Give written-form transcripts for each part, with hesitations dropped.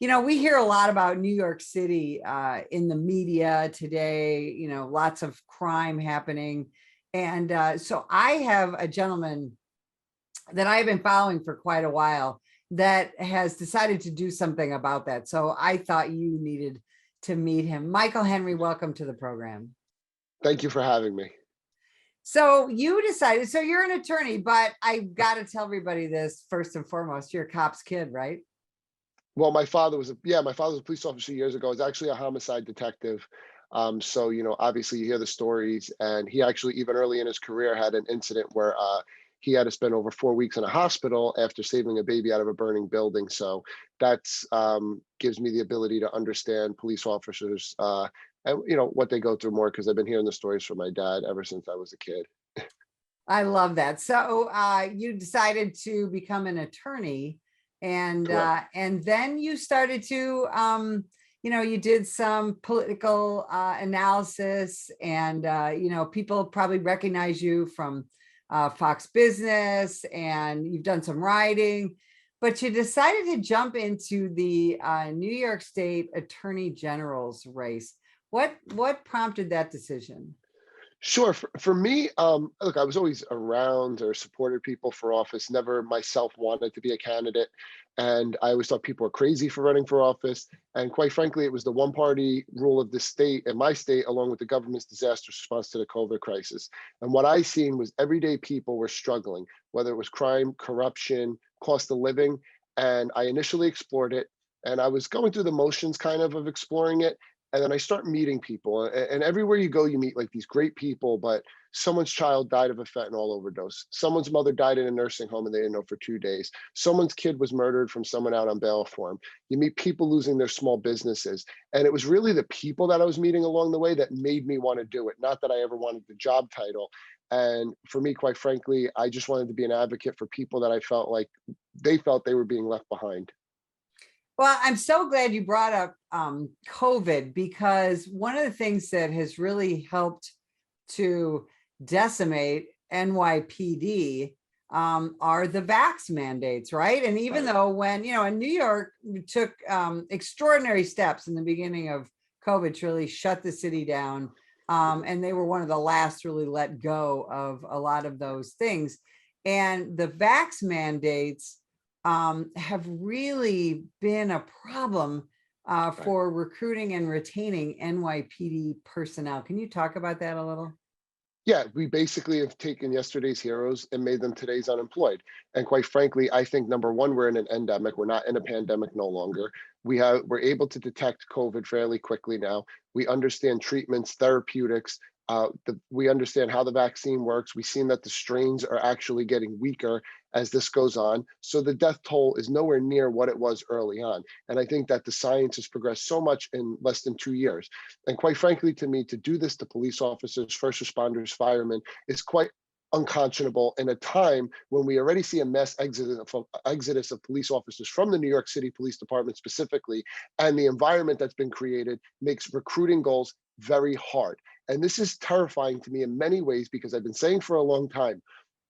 We hear a lot about New York City in the media today, lots of crime happening. And so I have a gentleman that I've been following for quite a while that has decided to do something about that. So I thought you needed to meet him. Michael Henry, welcome to the program. Thank you for having me. So you decided, so you're an attorney, but I've got to tell everybody this first and foremost, you're a cop's kid, right? Well, my father was a police officer years ago. He's actually a homicide detective. So, obviously you hear the stories, and he actually, even early in his career, had an incident where he had to spend over 4 weeks in a hospital after saving a baby out of a burning building. So that's gives me the ability to understand police officers and, what they go through more, because I've been hearing the stories from my dad ever since I was a kid. I love that. So you decided to become an attorney, and Correct. and then you started to you did some political analysis, and people probably recognize you from Fox Business, and you've done some writing, but you decided to jump into the New York State Attorney General's race. What prompted that decision? Sure. For me, look, I was always around or supported people for office, never myself wanted to be a candidate. And I always thought people were crazy for running for office. And quite frankly, it was the one party rule of the state and my state, along with the government's disaster response to the COVID crisis. And what I seen was everyday people were struggling, whether it was crime, corruption, cost of living. And I initially explored it, and I was going through the motions kind of exploring it. And then I start meeting people, and everywhere you go, you meet like these great people, but someone's child died of a fentanyl overdose. Someone's mother died in a nursing home and they didn't know for 2 days. Someone's kid was murdered from someone out on bail for him. You meet people losing their small businesses. And it was really the people that I was meeting along the way that made me want to do it. Not that I ever wanted the job title. And for me, quite frankly, I just wanted to be an advocate for people that I felt like they felt they were being left behind. Well, I'm so glad you brought up COVID, because one of the things that has really helped to decimate NYPD are the vax mandates, right? And even Right. though when, in New York, we took extraordinary steps in the beginning of COVID to really shut the city down. And they were one of the last to really let go of a lot of those things. And the vax mandates have really been a problem Right. for recruiting and retaining NYPD personnel. Can you talk about that a little? Yeah, we basically have taken yesterday's heroes and made them today's unemployed. And quite frankly, I think number one, we're in an endemic. We're not in a pandemic no longer. We're able to detect COVID fairly quickly now. We understand treatments, therapeutics. We understand how the vaccine works. We've seen that the strains are actually getting weaker as this goes on. So the death toll is nowhere near what it was early on. And I think that the science has progressed so much in less than 2 years. And quite frankly, to me, to do this to police officers, first responders, firemen, is quite unconscionable in a time when we already see a mass exodus of police officers from the New York City Police Department specifically, and the environment that's been created makes recruiting goals very hard. And this is terrifying to me in many ways, because I've been saying for a long time,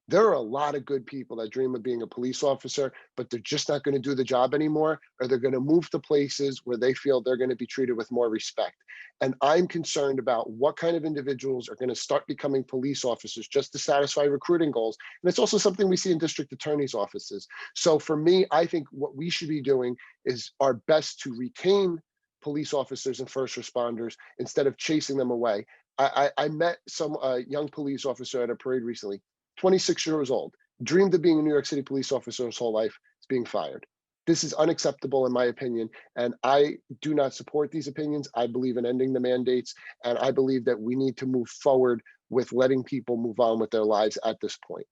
there are a lot of good people that dream of being a police officer, but they're just not going to do the job anymore, or they're going to move to places where they feel they're going to be treated with more respect. And I'm concerned about what kind of individuals are going to start becoming police officers just to satisfy recruiting goals. And it's also something we see in district attorneys' offices. So for me, I think what we should be doing is our best to retain police officers and first responders instead of chasing them away. I met some young police officer at a parade recently, 26 years old, dreamed of being a New York City police officer his whole life, is being fired. This is unacceptable in my opinion, and I do not support these opinions. I believe in ending the mandates, and I believe that we need to move forward with letting people move on with their lives at this point.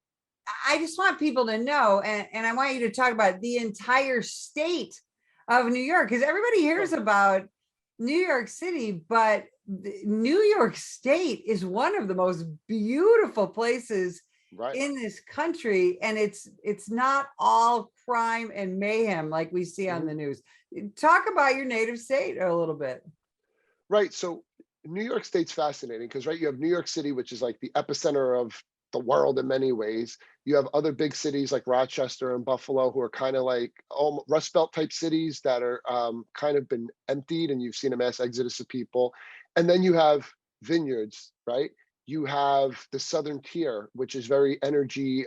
I just want people to know, and I want you to talk about the entire state of New York, because everybody hears about New York City, but New York State is one of the most beautiful places Right. in this country, and it's not all crime and mayhem like we see on Mhm. the news. Talk about your native state a little bit. Right. So New York State's fascinating because, right, you have New York City, which is like the epicenter of the world in many ways. You have other big cities like Rochester and Buffalo who are kind of like Rust Belt type cities that are kind of been emptied, and you've seen a mass exodus of people. And then you have vineyards, right? You have the southern tier, which is very energy,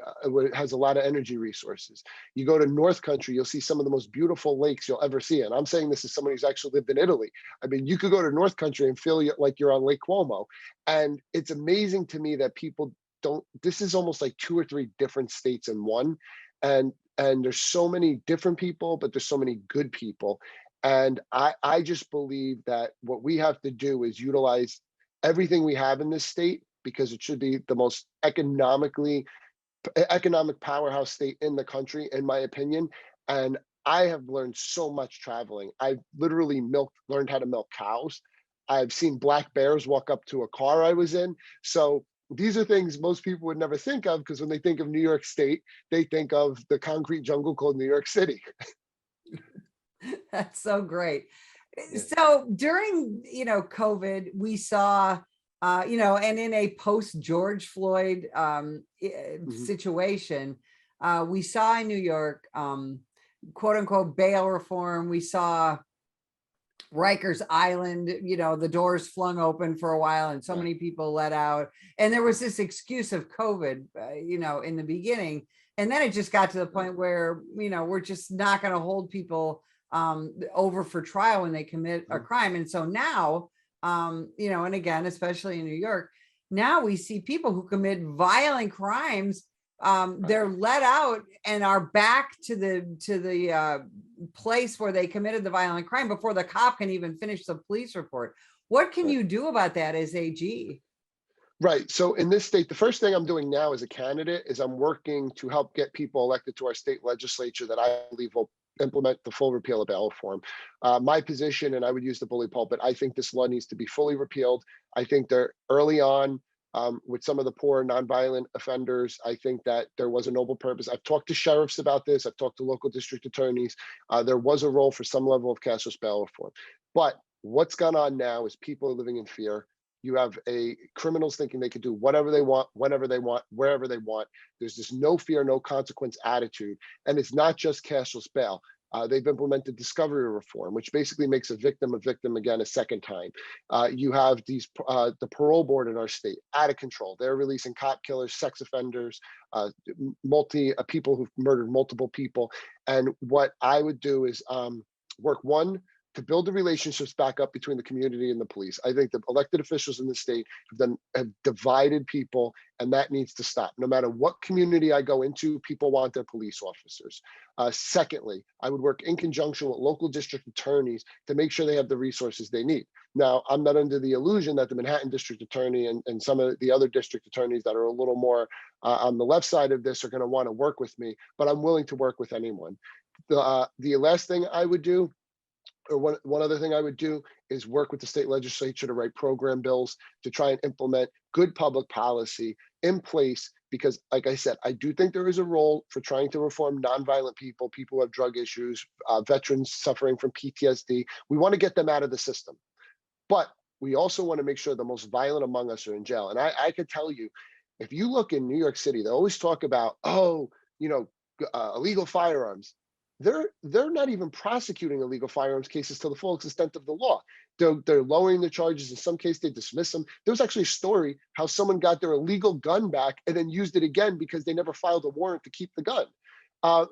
has a lot of energy resources. You go to North Country, you'll see some of the most beautiful lakes you'll ever see. And I'm saying this as someone who's actually lived in Italy. I mean, you could go to North Country and feel like you're on Lake Como. And it's amazing to me that people don't, this is almost like 2 or 3 different states in one. And there's so many different people, but there's so many good people. And I just believe that what we have to do is utilize everything we have in this state, because it should be the most economic powerhouse state in the country, in my opinion. And I have learned so much traveling. I've literally learned how to milk cows. I've seen black bears walk up to a car I was in. So these are things most people would never think of, because when they think of New York State, they think of the concrete jungle called New York City. That's so great. Yeah. So during, COVID, we saw, and in a post George Floyd Mhm. situation, we saw in New York, quote unquote, bail reform. We saw Rikers Island, the doors flung open for a while and so Right. many people let out. And there was this excuse of COVID, in the beginning. And then it just got to the point where, we're just not going to hold people over for trial when they commit a Mhm. crime. And so now, and again, especially in New York, now we see people who commit violent crimes, Right. they're let out and are back to the place where they committed the violent crime before the cop can even finish the police report. What can Right. you do about that as AG? Right. So in this state, the first thing I'm doing now as a candidate is I'm working to help get people elected to our state legislature that I believe will implement the full repeal of bail reform. My position, and I would use the bully pulpit, I think this law needs to be fully repealed. I think they're early on, with some of the poor nonviolent offenders. I think that there was a noble purpose. I've talked to sheriffs about this. I've talked to local district attorneys. There was a role for some level of cashless bail reform. But what's gone on now is people are living in fear. You have criminals thinking they can do whatever they want, whenever they want, wherever they want. There's this no fear, no consequence attitude. And it's not just cashless bail. They've implemented discovery reform, which basically makes a victim again a second time. You have the parole board in our state out of control. They're releasing cop killers, sex offenders, people who've murdered multiple people. And what I would do is work to build the relationships back up between the community and the police. I think the elected officials in the state have divided people, and that needs to stop. No matter what community I go into, people want their police officers. Secondly, I would work in conjunction with local district attorneys to make sure they have the resources they need. Now, I'm not under the illusion that the Manhattan district attorney and some of the other district attorneys that are a little more on the left side of this are going to want to work with me, but I'm willing to work with anyone. The last thing I would do, or one other thing I would do, is work with the state legislature to write program bills to try and implement good public policy in place. Because like I said, I do think there is a role for trying to reform nonviolent people who have drug issues, veterans suffering from PTSD. We want to get them out of the system. But we also want to make sure the most violent among us are in jail. And I could tell you, if you look in New York City, they always talk about, illegal firearms. They're not even prosecuting illegal firearms cases to the full extent of the law. They're lowering the charges. In some cases, they dismiss them. There was actually a story how someone got their illegal gun back and then used it again because they never filed a warrant to keep the gun.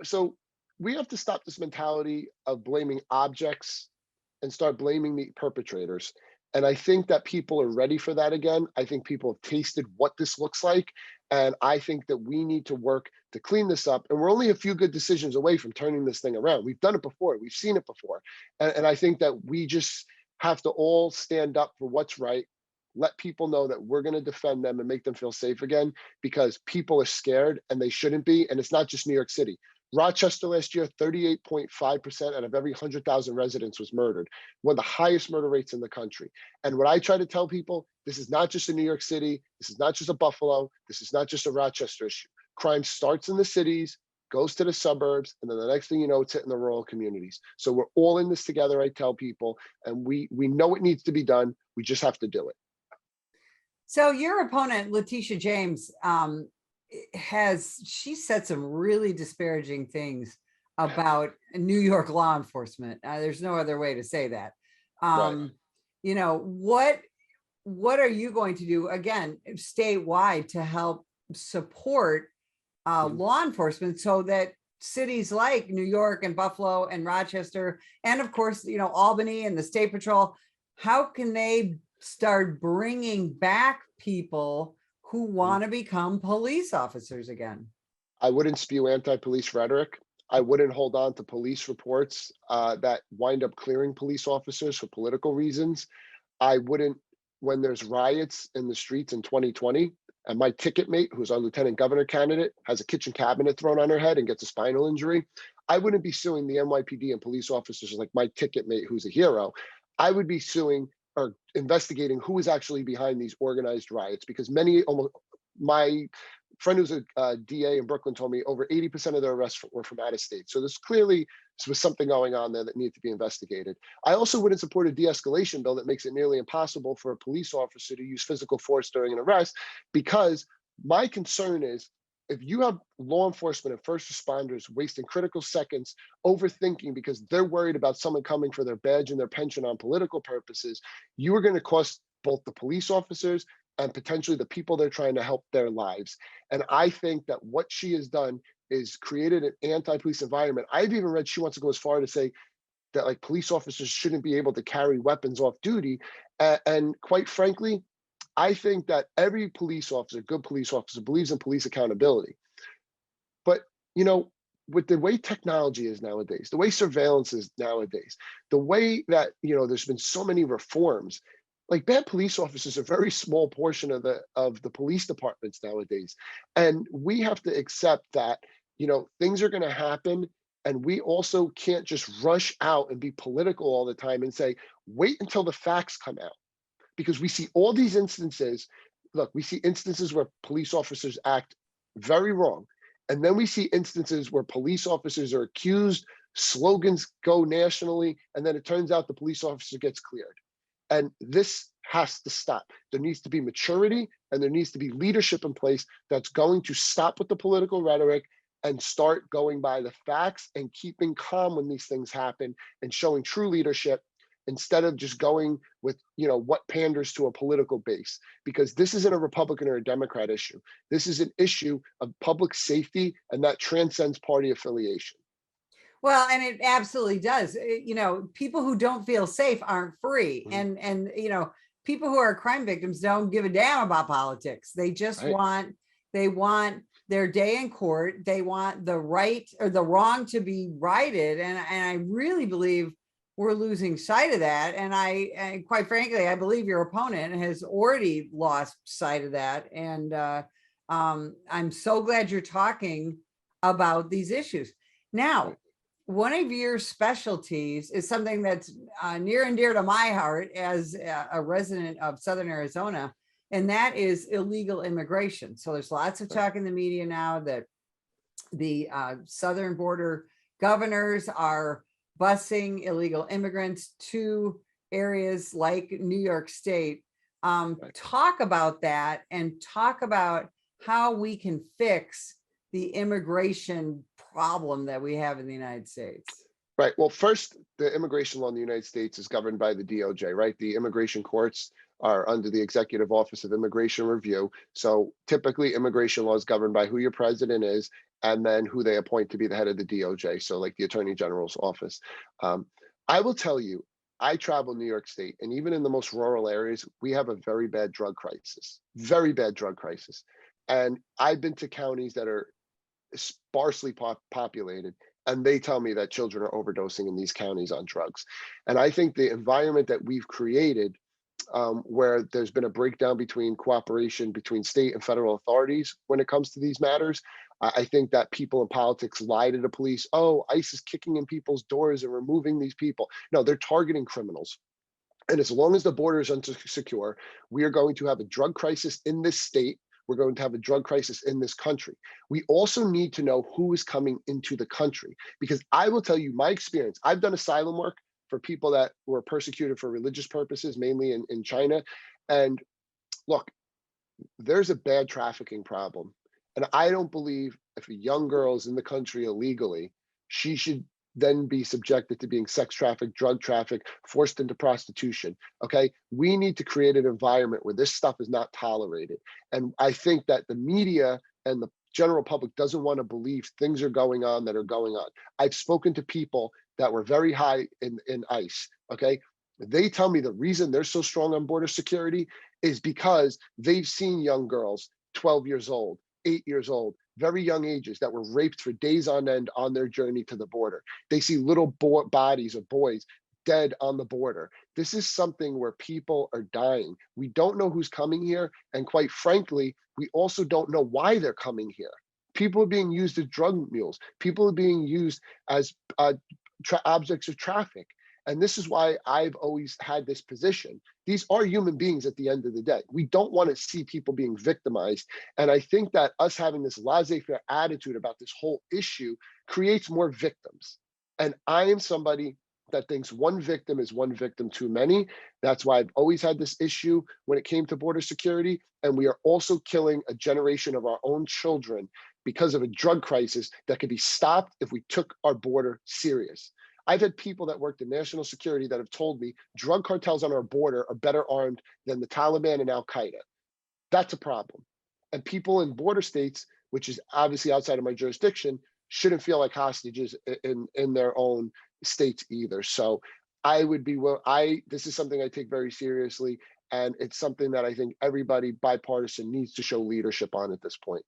So we have to stop this mentality of blaming objects and start blaming the perpetrators. And I think that people are ready for that again. I think people have tasted what this looks like. And I think that we need to work to clean this up. And we're only a few good decisions away from turning this thing around. We've done it before. We've seen it before. And I think that we just have to all stand up for what's right. Let people know that we're going to defend them and make them feel safe again, because people are scared and they shouldn't be. And it's not just New York City. Rochester last year, 38.5% out of every 100,000 residents was murdered, one of the highest murder rates in the country. And what I try to tell people, this is not just a New York City, this is not just a Buffalo, this is not just a Rochester issue. Crime starts in the cities, goes to the suburbs, and then the next thing you know, it's hitting the rural communities. So we're all in this together, I tell people, and we know it needs to be done. We just have to do it. So your opponent, Letitia James, she said some really disparaging things about New York law enforcement. There's no other way to say that. Right. You know, what are you going to do again statewide to help support Mhm. law enforcement so that cities like New York and Buffalo and Rochester, and of course, you know, Albany and the State Patrol, how can they start bringing back people who Mhm. want to become police officers again? I wouldn't spew anti-police rhetoric. I wouldn't hold on to police reports that wind up clearing police officers for political reasons. I wouldn't, when there's riots in the streets in 2020, and my ticket mate, who's our lieutenant governor candidate, has a kitchen cabinet thrown on her head and gets a spinal injury, I wouldn't be suing the NYPD and police officers like my ticket mate, who's a hero. I would be suing or investigating who is actually behind these organized riots, because many, almost my friend who's a DA in Brooklyn told me over 80% of their arrests were from out of state. So there's clearly was something going on there that needed to be investigated. I also wouldn't support a de-escalation bill that makes it nearly impossible for a police officer to use physical force during an arrest, because my concern is if you have law enforcement and first responders wasting critical seconds overthinking because they're worried about someone coming for their badge and their pension on political purposes, you are going to cost both the police officers and potentially the people they're trying to help their lives. And I think that what she has done is created an anti-police environment. I've even read she wants to go as far to say that like police officers shouldn't be able to carry weapons off duty. And quite frankly, I think that every police officer, good police officer, believes in police accountability. But you know, with the way technology is nowadays, the way surveillance is nowadays, the way that there's been so many reforms, like bad police officers are a very small portion of the police departments nowadays, and we have to accept that things are going to happen, and we also can't just rush out and be political all the time and say wait until the facts come out, because we see all these instances. Look, we see instances where police officers act very wrong. And then we see instances where police officers are accused, slogans go nationally, and then it turns out the police officer gets cleared. And this has to stop. There needs to be maturity and there needs to be leadership in place that's going to stop with the political rhetoric and start going by the facts and keeping calm when these things happen and showing true leadership instead of just going with what panders to a political base, because this isn't a Republican or a Democrat issue. This is an issue of public safety, and that transcends party affiliation. Well, and it absolutely does. You know, people who don't feel safe aren't free. Mhm. And you know, people who are crime victims don't give a damn about politics. They just Right. want their day in court. They want the right or the wrong to be righted. And I really believe we're losing sight of that. And quite frankly, I believe your opponent has already lost sight of that. And I'm so glad you're talking about these issues. Now, Right. one of your specialties is something that's near and dear to my heart as a resident of Southern Arizona, and that is illegal immigration. So there's lots of Right. talk in the media now that the southern border governors are busing illegal immigrants to areas like New York State. Right. Talk about that and talk about how we can fix the immigration problem that we have in the United States. Right. Well, first, the immigration law in the United States is governed by the DOJ, right? The immigration courts are under the Executive Office of Immigration Review. So typically, immigration law is governed by who your president is and then who they appoint to be the head of the DOJ. So, like the Attorney General's office. Um, I will tell you, I travel New York State, and even in the most rural areas, we have a very bad drug crisis, very bad drug crisis. And I've been to counties that are sparsely populated, and they tell me that children are overdosing in these counties on drugs. And I think the environment that we've created, where there's been a breakdown between cooperation between state and federal authorities when it comes to these matters, I think that people in politics lie to the police. Oh, ICE is kicking in people's doors and removing these people. No, they're targeting criminals. And as long as the border is insecure, we are going to have a drug crisis in this state. We're going to have a drug crisis in this country. We also need to know who is coming into the country, because I will tell you my experience. I've done asylum work for people that were persecuted for religious purposes, mainly in China. And look, there's a bad trafficking problem. And I don't believe if a young girl is in the country illegally, she should then be subjected to being sex trafficked, drug trafficked, forced into prostitution. Okay. We need to create an environment where this stuff is not tolerated. And I think that the media and the general public doesn't want to believe things are going on that are going on. I've spoken to people that were very high in ICE. Okay. They tell me the reason they're so strong on border security is because they've seen young girls, 12 years old, 8 years old, very young ages, that were raped for days on end on their journey to the border. They see little bodies of boys dead on the border. This is something where people are dying. We don't know who's coming here. And quite frankly, we also don't know why they're coming here. People are being used as drug mules. People are being used as objects of traffic. And this is why I've always had this position. These are human beings at the end of the day. We don't want to see people being victimized. And I think that us having this laissez-faire attitude about this whole issue creates more victims. And I am somebody that thinks one victim is one victim too many. That's why I've always had this issue when it came to border security. And we are also killing a generation of our own children because of a drug crisis that could be stopped if we took our border serious. I've had people that worked in national security that have told me drug cartels on our border are better armed than the Taliban and Al Qaeda. That's a problem. And people in border states, which is obviously outside of my jurisdiction, shouldn't feel like hostages in their own states either. So I would be this is something I take very seriously. And it's something that I think everybody bipartisan needs to show leadership on at this point.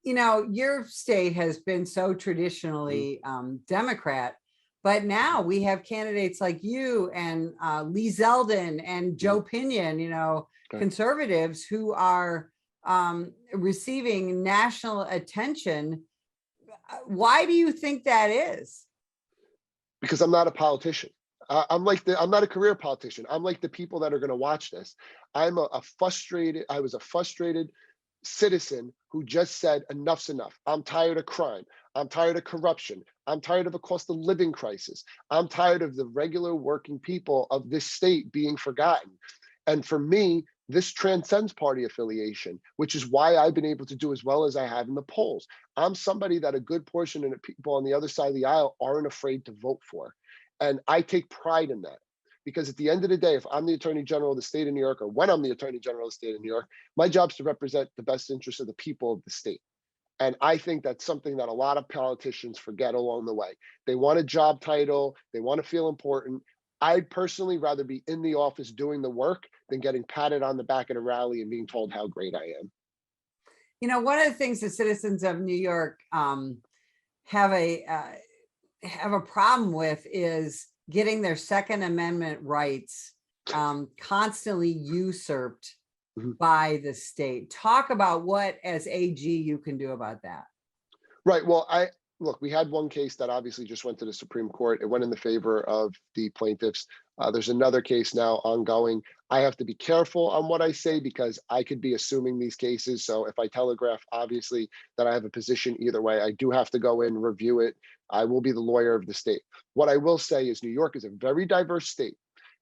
You know, your state has been so traditionally Democrat, but now we have candidates like you and Lee Zeldin and Joe Pinion, you know, conservatives who are receiving national attention. Why do you think that is? Because I'm not a politician. I'm not a career politician. I'm like the people that are going to watch this. I was a frustrated citizen who just said enough's enough. I'm tired of crime. I'm tired of corruption. I'm tired of a cost of living crisis. I'm tired of the regular working people of this state being forgotten. And for me, this transcends party affiliation, which is why I've been able to do as well as I have in the polls. I'm somebody that a good portion of the people on the other side of the aisle aren't afraid to vote for. And I take pride in that. Because at the end of the day, if I'm the Attorney General of the state of New York, or when I'm the Attorney General of the state of New York, my job is to represent the best interests of the people of the state. And I think that's something that a lot of politicians forget along the way. They want a job title, they want to feel important. I'd personally rather be in the office doing the work than getting patted on the back at a rally and being told how great I am. You know, one of the things the citizens of New York have a problem with is getting their Second Amendment rights constantly usurped by the state. Talk about what, as AG, you can do about that. Right. Well, look, we had one case that obviously just went to the Supreme Court. It went in the favor of the plaintiffs. There's another case now ongoing. I have to be careful on what I say because I could be assuming these cases. So if I telegraph, obviously, that I have a position either way, I do have to go in, review it. I will be the lawyer of the state. What I will say is New York is a very diverse state,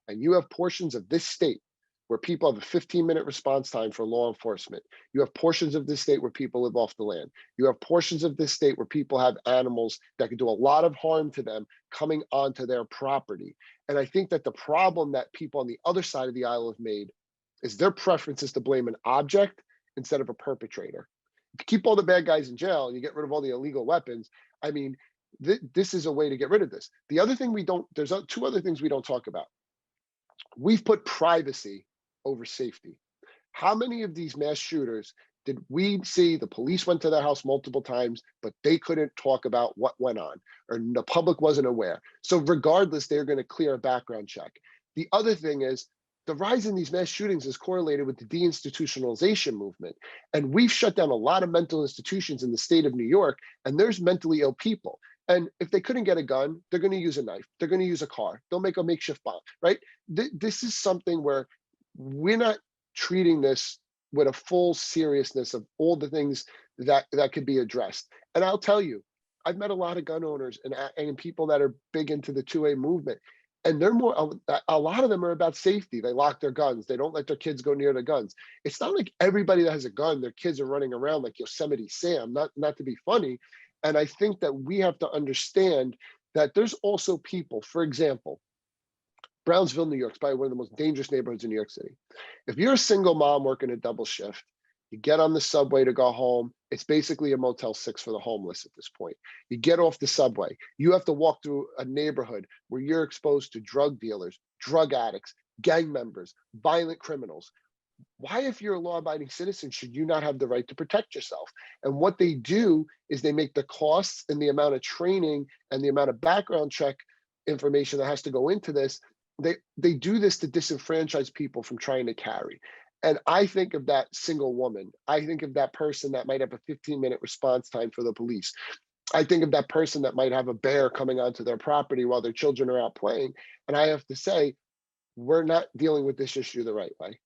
and you have portions of this state where people have a 15-minute response time for law enforcement. You have portions of this state where people live off the land. You have portions of this state where people have animals that can do a lot of harm to them coming onto their property. And I think that the problem that people on the other side of the aisle have made is their preference is to blame an object instead of a perpetrator. If you keep all the bad guys in jail and you get rid of all the illegal weapons, I mean, this is a way to get rid of this. The other thing there's two other things we don't talk about. We've put privacy over safety. How many of these mass shooters did we see the police went to their house multiple times, but they couldn't talk about what went on, or the public wasn't aware? So regardless, they're going to clear a background check. The other thing is the rise in these mass shootings is correlated with the deinstitutionalization movement. And we've shut down a lot of mental institutions in the state of New York, and there's mentally ill people. And if they couldn't get a gun, they're going to use a knife. They're going to use a car. They'll make a makeshift bomb, right? This is something where we're not treating this with a full seriousness of all the things that could be addressed. And I'll tell you, I've met a lot of gun owners and people that are big into the 2A movement. And they're more, a lot of them are about safety. They lock their guns. They don't let their kids go near the guns. It's not like everybody that has a gun, their kids are running around like Yosemite Sam, not to be funny. And I think that we have to understand that there's also people, for example, Brownsville, New York is probably one of the most dangerous neighborhoods in New York City. If you're a single mom working a double shift, you get on the subway to go home. It's basically a Motel 6 for the homeless at this point. You get off the subway. You have to walk through a neighborhood where you're exposed to drug dealers, drug addicts, gang members, violent criminals. Why, if you're a law-abiding citizen, should you not have the right to protect yourself? And what they do is they make the costs and the amount of training and the amount of background check information that has to go into this. They do this to disenfranchise people from trying to carry. And I think of that single woman. I think of that person that might have a 15-minute response time for the police. I think of that person that might have a bear coming onto their property while their children are out playing. And I have to say, we're not dealing with this issue the right way.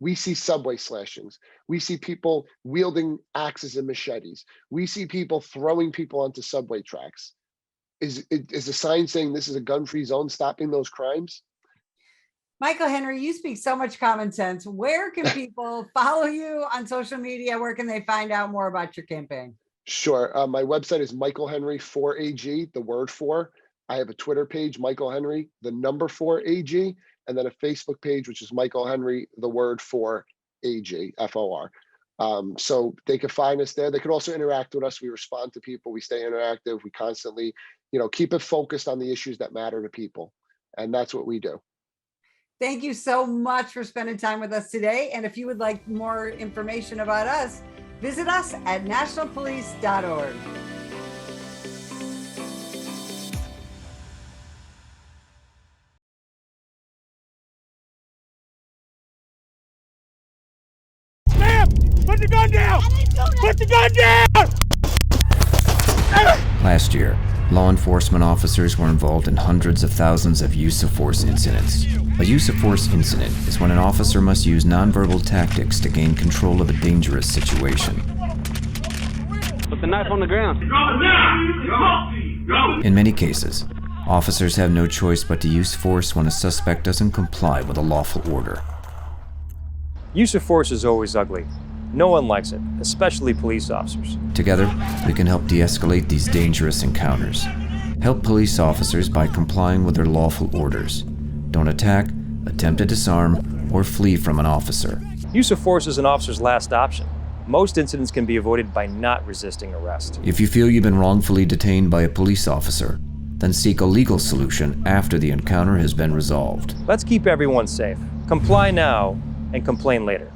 We see subway slashings. We see people wielding axes and machetes. We see people throwing people onto subway tracks. Is a sign saying this is a gun-free zone stopping those crimes? Michael Henry, you speak so much common sense. Where can people follow you on social media? Where can they find out more about your campaign? Sure. My website is Michael Henry 4AG, the word 4. I have a Twitter page, Michael Henry, the number 4AG, and then a Facebook page, which is Michael Henry, the word 4AG, FOR. So they can find us there. They could also interact with us. We respond to people. We stay interactive. We constantly, keep it focused on the issues that matter to people. And that's what we do. Thank you so much for spending time with us today. And if you would like more information about us, visit us at nationalpolice.org. Sam, put the gun down! Put the gun down! Last year, law enforcement officers were involved in hundreds of thousands of use of force incidents. A use of force incident is when an officer must use nonverbal tactics to gain control of a dangerous situation. Put the knife on the ground. In many cases, officers have no choice but to use force when a suspect doesn't comply with a lawful order. Use of force is always ugly. No one likes it, especially police officers. Together, we can help de-escalate these dangerous encounters. Help police officers by complying with their lawful orders. Don't attack, attempt to disarm, or flee from an officer. Use of force is an officer's last option. Most incidents can be avoided by not resisting arrest. If you feel you've been wrongfully detained by a police officer, then seek a legal solution after the encounter has been resolved. Let's keep everyone safe. Comply now and complain later.